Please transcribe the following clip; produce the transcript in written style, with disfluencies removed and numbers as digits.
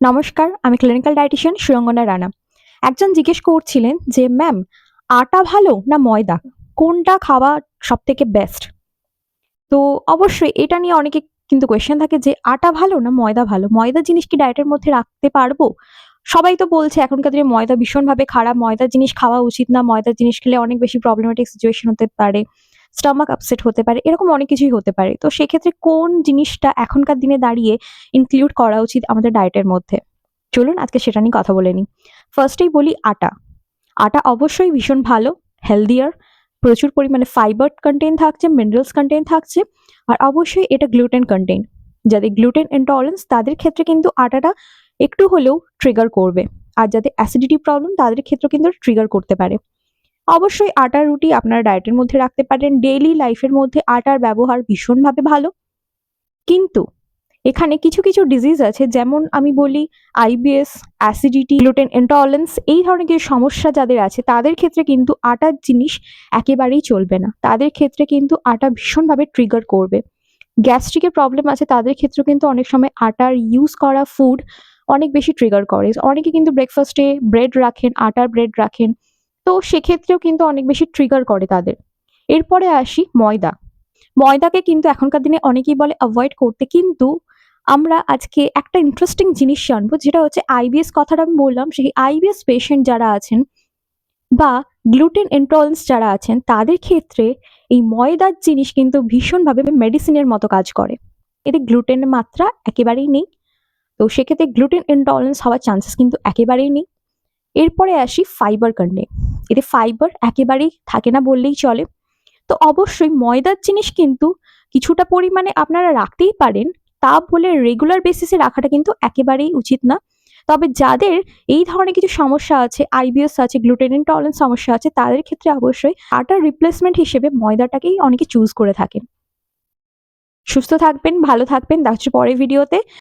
নমস্কার, আমি clinical dietician Surangana Rana. একজন জিজ্ঞেস করছিলেন যে, "ম্যাম, আটা ভালো না ময়দা? কোনটা খাওয়া সবথেকে বেস্ট?" তো অবশ্যই এটা নিয়ে অনেকে কিন্তু কোয়েশ্চেন থাকে যে, আটা ভালো না ময়দা ভালো? ময়দা জিনিস কি ডায়েটের মধ্যে রাখতে পারবো? সবাই তো বলছে এখনকার দিনে ময়দা ভীষণভাবে খারাপ, ময়দার জিনিস খাওয়া উচিত না, ময়দার জিনিস খেলে অনেক বেশি প্রবলেমেটিক সিচুয়েশন হতে পারে, স্টমাক আপসেট হতে পারে, এরকম অনেক কিছুই হতে পারে। তো সেক্ষেত্রে কোন জিনিসটা এখনকার দিনে দাঁড়িয়ে ইনক্লুড করা উচিত আমাদের ডায়েটের মধ্যে? চলুন আজকে সেটা নিয়ে কথা বলে নিই। ফার্স্টেই বলি আটা। আটা অবশ্যই ভীষণ ভালো, হেলদিয়ার, প্রচুর পরিমাণে ফাইবার কনটেন্ট থাকছে, মিনারেলস কনটেন্ট থাকছে, আর অবশ্যই এটা গ্লুটেন কনটেন্ট। যাদের গ্লুটেন ইনটলারেন্স তাদের ক্ষেত্রে কিন্তু আটাটা একটু হলেও ট্রিগার করবে। আর যাদের অ্যাসিডিটি প্রবলেম তাদের ক্ষেত্রেও কিন্তু ট্রিগার করতে পারে। অবশ্যই আটার রুটি আপনারা ডায়েটের মধ্যে রাখতে পারেন। ডেইলি লাইফের মধ্যে আটার ব্যবহার ভীষণভাবে ভালো। কিন্তু এখানে কিছু কিছু ডিজিজ আছে, যেমন আমি বলি আইবিএস, অ্যাসিডিটি, গ্লুটেন ইনটলারেন্স, এই ধরনের কিছু সমস্যা যাদের আছে তাদের ক্ষেত্রে কিন্তু আটার জিনিস একেবারেই চলবে না। তাদের ক্ষেত্রে কিন্তু আটা ভীষণভাবে ট্রিগার করবে। গ্যাস্ট্রিকের প্রবলেম আছে তাদের ক্ষেত্রেও কিন্তু অনেক সময় আটার ইউজ করা ফুড অনেক বেশি ট্রিগার করে। অনেকে কিন্তু ব্রেকফাস্টে ব্রেড রাখেন, আটার ব্রেড রাখেন, তো সেক্ষেত্রেও কিন্তু অনেক বেশি ট্রিগার করে তাদের। এরপরে আসি ময়দা। ময়দাকে কিন্তু এখনকার দিনে অনেকেই বলে অ্যাভয়েড করতে, কিন্তু আমরা আজকে একটা ইন্টারেস্টিং জিনিস জানবো, যেটা হচ্ছে আইবিএস কথাটা আমি বললাম, সেই আইবিএস পেশেন্ট যারা আছেন বা গ্লুটেন ইনটলারেন্স যারা আছেন তাদের ক্ষেত্রে এই ময়দার জিনিস কিন্তু ভীষণভাবে মেডিসিনের মতো কাজ করে। এতে গ্লুটেনের মাত্রা একেবারেই নেই, তো সেক্ষেত্রে গ্লুটেন ইনটলারেন্স হওয়ার চান্সেস কিন্তু একেবারেই নেই। এরপরে আসি ফাইবার কন্টেন্ট। এতে ফাইবার একেবারেই থাকে না বললেই চলে। তো অবশ্যই ময়দার জিনিস কিন্তু কিছুটা পরিমাণে আপনারা রাখতেই পারেন, তা বলে রেগুলার বেসিসে রাখাটা কিন্তু একেবারেই উচিত না। তবে যাদের এই ধরনের কিছু সমস্যা আছে, আইবিএস আছে, গ্লুটেন ইনটলারেন্স সমস্যা আছে, তাদের ক্ষেত্রে অবশ্যই আটার রিপ্লেসমেন্ট হিসেবে ময়দাটাকেই অনেকে চুজ করে থাকেন। সুস্থ থাকবেন, ভালো থাকবেন, দেখা হচ্ছে পরের ভিডিওতে।